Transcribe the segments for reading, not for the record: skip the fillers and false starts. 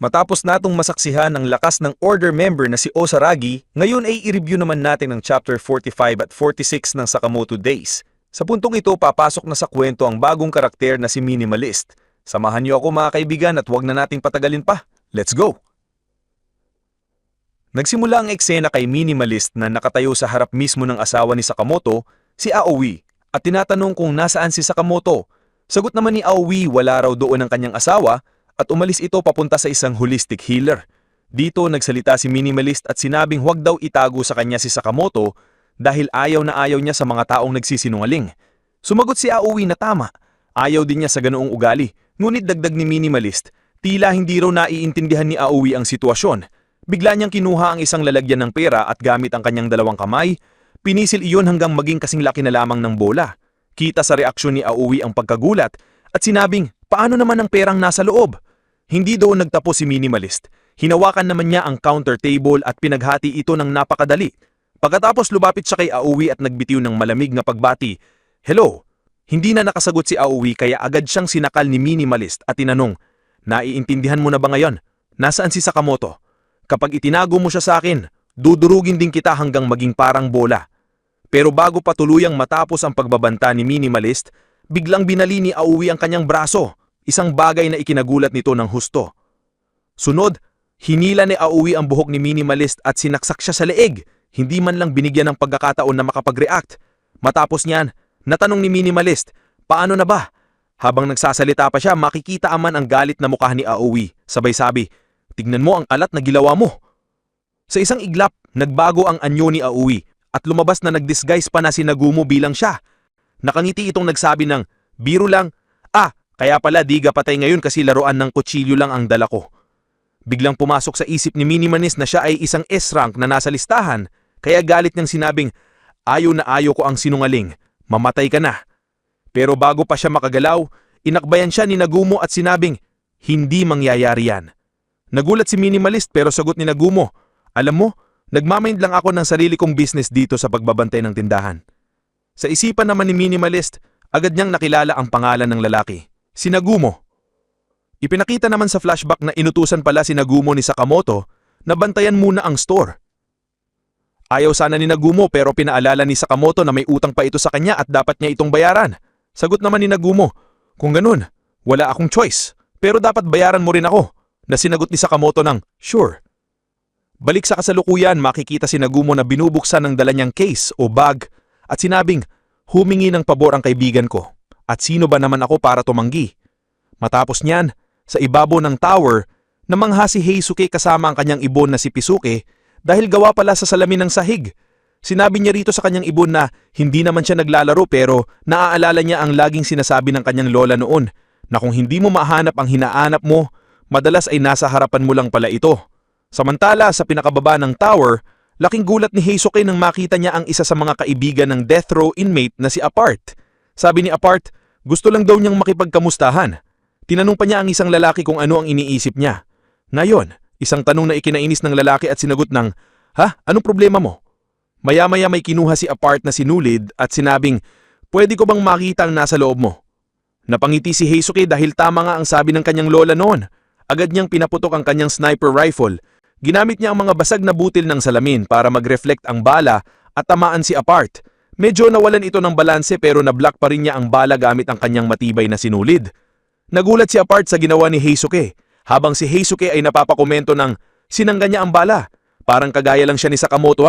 Matapos natong masaksihan ang lakas ng Order member na si Osaragi, ngayon ay i-review naman natin ang Chapter 45 at 46 ng Sakamoto Days. Sa puntong ito, papasok na sa kwento ang bagong karakter na si Minimalist. Samahan niyo ako mga kaibigan at huwag na nating patagalin pa. Let's go! Nagsimula ang eksena kay Minimalist na nakatayo sa harap mismo ng asawa ni Sakamoto, si Aoi, at tinatanong kung nasaan si Sakamoto. Sagot naman ni Aoi wala raw doon ang kanyang asawa at umalis ito papunta sa isang holistic healer. Dito nagsalita si Minimalist at sinabing huwag daw itago sa kanya si Sakamoto dahil ayaw na ayaw niya sa mga taong nagsisinungaling. Sumagot si Aoi na tama, ayaw din niya sa ganoong ugali, ngunit dagdag ni Minimalist, tila hindi raw naiintindihan ni Aoi ang sitwasyon. Bigla niyang kinuha ang isang lalagyan ng pera at gamit ang kanyang dalawang kamay, pinisil iyon hanggang maging kasing laki na lamang ng bola. Kita sa reaksyon ni Aoi ang pagkagulat at sinabing, paano naman ang perang nasa loob? Hindi doon nagtapos si Minimalist. Hinawakan naman niya ang counter table at pinaghati ito ng napakadali. Pagkatapos lumapit siya kay Aoi at nagbitiw ng malamig na pagbati, "Hello." Hindi na nakasagot si Aoi kaya agad siyang sinakal ni Minimalist at tinanong, "Naiintindihan mo na ba ngayon? Nasaan si Sakamoto? Kapag itinago mo siya sa akin, dudurugin din kita hanggang maging parang bola." Pero bago pa tuluyang matapos ang pagbabanta ni Minimalist, biglang binali ni Aoi ang kanyang braso, isang bagay na ikinagulat nito ng husto. Sunod, hinila ni Aoi ang buhok ni Minimalist at sinaksak siya sa leeg, hindi man lang binigyan ng pagkakataon na makapag-react. Matapos niyan, natanong ni Minimalist, paano na ba? Habang nagsasalita pa siya, makikita aman ang galit na mukha ni Aoi. Sabay sabi, tignan mo ang alat na gilawa mo. Sa isang iglap, nagbago ang anyo ni Aoi at lumabas na nag-disguise pa na si Nagumo bilang siya. Nakangiti itong nagsabi ng, biro lang, kaya pala di ka patay ngayon kasi laruan ng kutsilyo lang ang dala ko. Biglang pumasok sa isip ni Minimalist na siya ay isang S-rank na nasa listahan, kaya galit niyang sinabing, ayaw na ayaw ko ang sinungaling, mamatay ka na. Pero bago pa siya makagalaw, inakbayan siya ni Nagumo at sinabing, hindi mangyayari yan. Nagulat si Minimalist pero sagot ni Nagumo, alam mo, nagmamind lang ako ng sarili kong business dito sa pagbabantay ng tindahan. Sa isipan naman ni Minimalist, agad niyang nakilala ang pangalan ng lalaki, si Nagumo. Ipinakita naman sa flashback na inutusan pala si Nagumo ni Sakamoto na bantayan muna ang store. Ayaw sana ni Nagumo pero pinaalala ni Sakamoto na may utang pa ito sa kanya at dapat niya itong bayaran. Sagot naman ni Nagumo, kung ganun, wala akong choice, pero dapat bayaran mo rin ako, na sinagot ni Sakamoto ng, sure. Balik sa kasalukuyan, makikita si Nagumo na binubuksan ng dala niyang case o bag at sinabing, humingi ng pabor ang kaibigan ko. At sino ba naman ako para tumanggi? Matapos niyan, sa ibabaw ng tower, namangha si Heisuke kasama ang kanyang ibon na si Pisuke dahil gawa pala sa salamin ng sahig. Sinabi niya rito sa kanyang ibon na hindi naman siya naglalaro pero naaalala niya ang laging sinasabi ng kanyang lola noon na kung hindi mo mahanap ang hinaanap mo, madalas ay nasa harapan mo lang pala ito. Samantala sa pinakababa ng tower, laking gulat ni Heisuke nang makita niya ang isa sa mga kaibigan ng death row inmate na si Apart. Sabi ni Apart, gusto lang daw niyang makipagkamustahan. Tinanong pa niya ang isang lalaki kung ano ang iniisip niya. Ngayon, isang tanong na ikinainis ng lalaki at sinagot ng, anong problema mo? Maya-maya may kinuha si Apart na sinulid at sinabing, pwede ko bang makita ang nasa loob mo? Napangiti si Heisuke dahil tama nga ang sabi ng kanyang lola noon. Agad niyang pinaputok ang kanyang sniper rifle. Ginamit niya ang mga basag na butil ng salamin para mag-reflect ang bala at tamaan si Apart. Medyo nawalan ito ng balanse pero nablock pa rin niya ang bala gamit ang kanyang matibay na sinulid. Nagulat si Apart sa ginawa ni Heisuke, habang si Heisuke ay napapakomento ng sinangga niya ang bala. Parang kagaya lang siya ni Sakamoto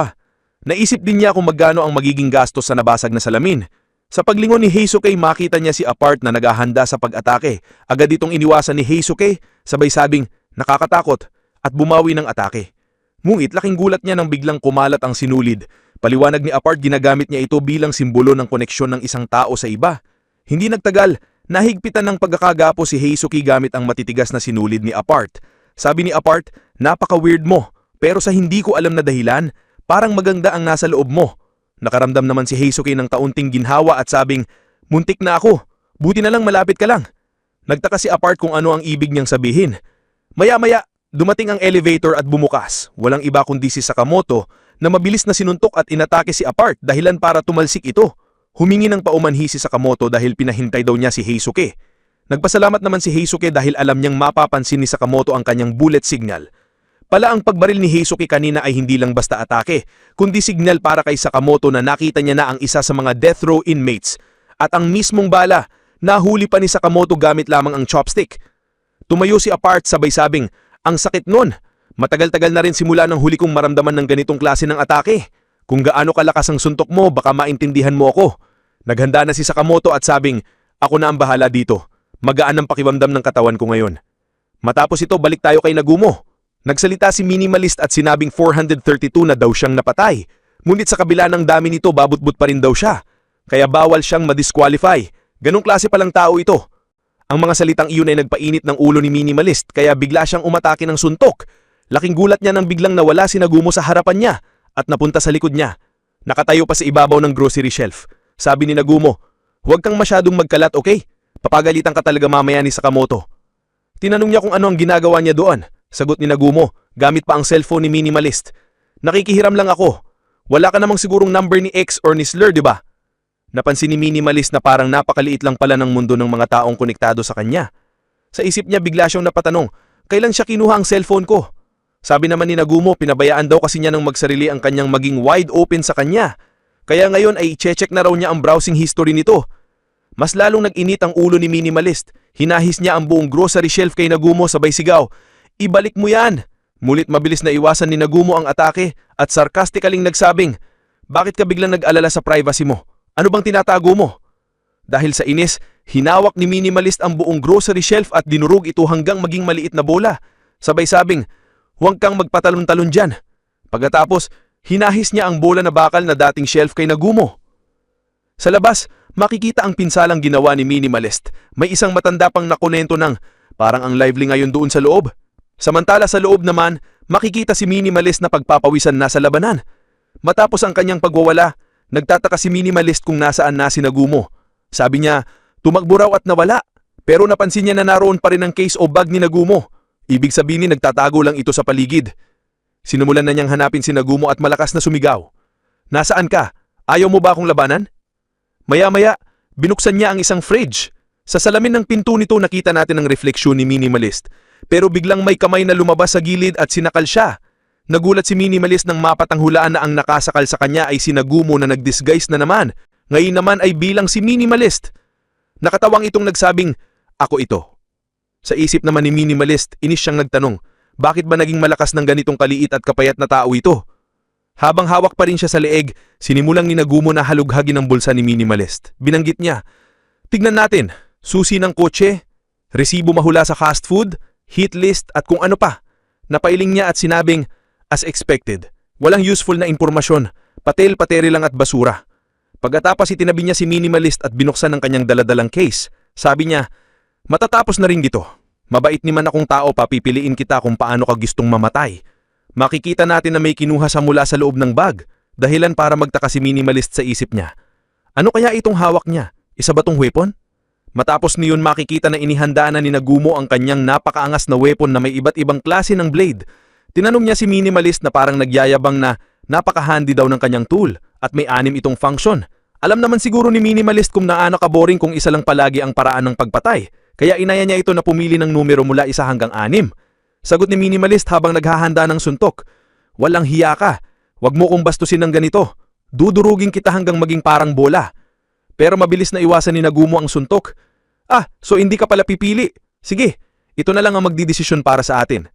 Naisip din niya kung magkano ang magiging gastos sa nabasag na salamin. Sa paglingon ni Heisuke, makita niya si Apart na naghahanda sa pag-atake. Agad itong iniwasan ni Heisuke, sabay sabing nakakatakot at bumawi ng atake. Ngunit laking gulat niya nang biglang kumalat ang sinulid. Paliwanag ni Apart, ginagamit niya ito bilang simbolo ng koneksyon ng isang tao sa iba. Hindi nagtagal, nahigpitan ng pagkakagapo si Heisuke gamit ang matitigas na sinulid ni Apart. Sabi ni Apart, napaka-weird mo, pero sa hindi ko alam na dahilan, parang maganda ang nasa loob mo. Nakaramdam naman si Heisuke ng kaunting ginhawa at sabing, muntik na ako, buti na lang malapit ka lang. Nagtaka si Apart kung ano ang ibig niyang sabihin. Maya-maya, dumating ang elevator at bumukas. Walang iba kundi si Sakamoto na mabilis na sinuntok at inatake si Apart dahilan para tumalsik ito. Humingi ng paumanhi si Sakamoto dahil pinahintay daw niya si Heisuke. Nagpasalamat naman si Heisuke dahil alam niyang mapapansin ni Sakamoto ang kanyang bullet signal. Pala ang pagbaril ni Heisuke kanina ay hindi lang basta atake, kundi signal para kay Sakamoto na nakita niya na ang isa sa mga death row inmates at ang mismong bala nahuli pa ni Sakamoto gamit lamang ang chopstick. Tumayo si Apart sabay sabing, "Ang sakit nun! Matagal-tagal na rin simula ng huli kong maramdaman ng ganitong klase ng atake. Kung gaano kalakas ang suntok mo, baka maintindihan mo ako." Naghanda na si Sakamoto at sabing, "Ako na ang bahala dito. Magaan ang pakiramdam ng katawan ko ngayon." Matapos ito, balik tayo kay Nagumo. Nagsalita si Minimalist at sinabing 432 na daw siyang napatay. Ngunit sa kabila ng dami nito, babut-but pa rin daw siya. Kaya bawal siyang madisqualify. Ganong klase palang tao ito. Ang mga salitang iyon ay nagpainit ng ulo ni Minimalist kaya bigla siyang umatake ng suntok. Laking gulat niya nang biglang nawala si Nagumo sa harapan niya at napunta sa likod niya. Nakatayo pa sa ibabaw ng grocery shelf. Sabi ni Nagumo, "Huwag kang masyadong magkalat, okay? Papagalitan ka talaga mamaya ni Sakamoto." Tinanong niya kung ano ang ginagawa niya doon. Sagot ni Nagumo, gamit pa ang cellphone ni Minimalist, "Nakikihiram lang ako. Wala ka namang sigurong number ni X or ni Slur, di ba?" Napansin ni Minimalist na parang napakaliit lang pala ng mundo ng mga taong konektado sa kanya. Sa isip niya bigla siyang napatanong, kailan siya kinuha ang cellphone ko? Sabi naman ni Nagumo, pinabayaan daw kasi niya nang magsarili ang kanyang maging wide open sa kanya. Kaya ngayon ay i-check na raw niya ang browsing history nito. Mas lalong nag-init ang ulo ni Minimalist. Hinahis niya ang buong grocery shelf kay Nagumo sabay sigaw, "Ibalik mo yan!" Mulit mabilis na iwasan ni Nagumo ang atake at sarcastically nagsabing, "Bakit ka biglang nag-alala sa privacy mo? Ano bang tinatago mo?" Dahil sa inis, hinawak ni Minimalist ang buong grocery shelf at dinurog ito hanggang maging maliit na bola. Sabay sabing, "Huwag kang magpatalon-talon dyan." Pagkatapos, hinahis niya ang bola na bakal na dating shelf kay Nagumo. Sa labas, makikita ang pinsalang ginawa ni Minimalist. May isang matanda pang nakonento ng, "Parang ang lively ngayon doon sa loob." Samantala sa loob naman, makikita si Minimalist na pagpapawisan na sa labanan. Matapos ang kanyang pagwawala, nagtataka si Minimalist kung nasaan na si Nagumo. Sabi niya, tumakbo raw at nawala. Pero napansin niya na naroon pa rin ang case o bag ni Nagumo. Ibig sabihin nagtatago lang ito sa paligid. Sinumulan na niyang hanapin si Nagumo at malakas na sumigaw, "Nasaan ka? Ayaw mo ba akong labanan?" Maya-maya, binuksan niya ang isang fridge. Sa salamin ng pinto nito nakita natin ang refleksyon ni Minimalist. Pero biglang may kamay na lumabas sa gilid at sinakal siya. Nagulat si Minimalist nang mapatanghulaan na ang nakasakal sa kanya ay si Nagumo na nag-disguise na naman. Ngayon naman ay bilang si Minimalist. Nakatawang itong nagsabing, "Ako ito." Sa isip naman ni Minimalist, inis siyang nagtanong, bakit ba naging malakas ng ganitong kaliit at kapayat na tao ito? Habang hawak pa rin siya sa leeg, sinimulang ni Nagumo na halughagin ang bulsa ni Minimalist. Binanggit niya, "Tignan natin, susi ng kotse, resibo mahula sa fast food, hit list at kung ano pa." Napailing niya at sinabing, "As expected, walang useful na impormasyon, patel-pateri lang at basura." Pagkatapos itinabi niya si Minimalist at binuksan ang kanyang daladalang case. Sabi niya, "Matatapos na rin dito. Mabait naman akong tao, papipiliin kita kung paano ka gustong mamatay." Makikita natin na may kinuha sa mula sa loob ng bag, dahilan para magtaka si Minimalist sa isip niya. Ano kaya itong hawak niya? Isa ba tong weapon? Matapos niyon makikita na inihanda na ni Nagumo ang kanyang napakaangas na weapon na may iba't ibang klase ng blade. Tinanong niya si Minimalist na parang nagyayabang na napaka-handy daw ng kanyang tool at may 6 itong function. Alam naman siguro ni Minimalist kung naano ka-boring kung isa lang palagi ang paraan ng pagpatay, kaya inaya niya ito na pumili ng numero mula 1 hanggang 6. Sagot ni Minimalist habang naghahanda ng suntok, "Walang hiya ka. Huwag mo kong bastusin ng ganito. Dudurugin kita hanggang maging parang bola." Pero mabilis na iwasan ni Nagumo ang suntok. So hindi ka pala pipili. Sige, ito na lang ang magdidesisyon para sa atin."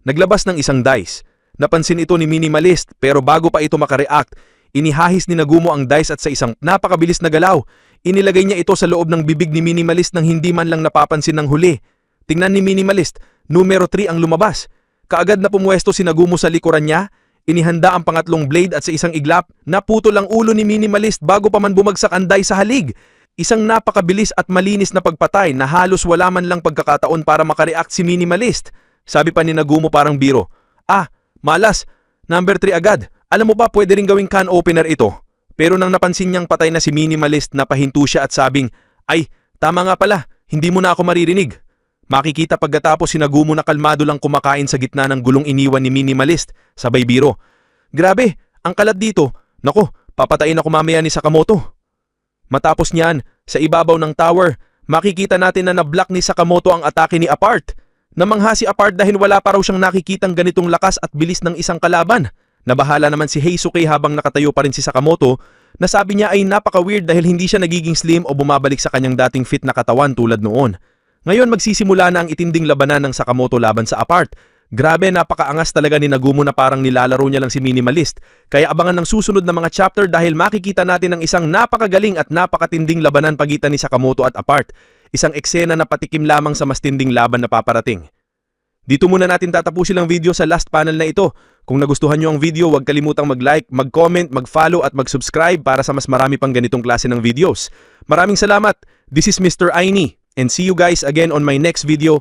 Naglabas ng isang dice. Napansin ito ni Minimalist pero bago pa ito makareact, inihahis ni Nagumo ang dice at sa isang napakabilis na galaw, inilagay niya ito sa loob ng bibig ni Minimalist nang hindi man lang napapansin ng huli. Tingnan ni Minimalist, numero 3 ang lumabas. Kaagad na pumuwesto si Nagumo sa likuran niya, inihanda ang pangatlong blade at sa isang iglap, naputol ang ulo ni Minimalist bago pa man bumagsak ang dice sa halig. Isang napakabilis at malinis na pagpatay na halos wala man lang pagkakataon para makareact si Minimalist. Sabi pa ni Nagumo parang biro, "Malas, number 3 agad. Alam mo ba pwede rin gawing can opener ito?" Pero nang napansin niyang patay na si Minimalist, napahinto siya at sabing, "Ay, tama nga pala, hindi mo na ako maririnig." Makikita pagkatapos si Nagumo na kalmado lang kumakain sa gitna ng gulong iniwan ni Minimalist, sabay biro, "Grabe, ang kalat dito. Nako, papatayin ako mamaya ni Sakamoto." Matapos niyan, sa ibabaw ng tower, makikita natin na na-block ni Sakamoto ang atake ni Apart. Namangha si Apart dahil wala pa raw siyang nakikitang ganitong lakas at bilis ng isang kalaban. Nabahala naman si Heisuke habang nakatayo pa rin si Sakamoto na sabi niya ay napaka-weird dahil hindi siya nagiging slim o bumabalik sa kanyang dating fit na katawan tulad noon. Ngayon magsisimula na ang itinding labanan ng Sakamoto laban sa Apart. Grabe, napakaangas talaga ni Nagumo na parang nilalaro niya lang si Minimalist. Kaya abangan ng susunod na mga chapter dahil makikita natin ang isang napakagaling at napakatinding labanan pagitan ni Sakamoto at Apart. Isang eksena na patikim lamang sa mas tinding laban na paparating. Dito muna natin tatapusin ang video sa last panel na ito. Kung nagustuhan nyo ang video, huwag kalimutang mag-like, mag-comment, mag-follow at mag-subscribe para sa mas marami pang ganitong klase ng videos. Maraming salamat. This is Mr. Aini and see you guys again on my next video.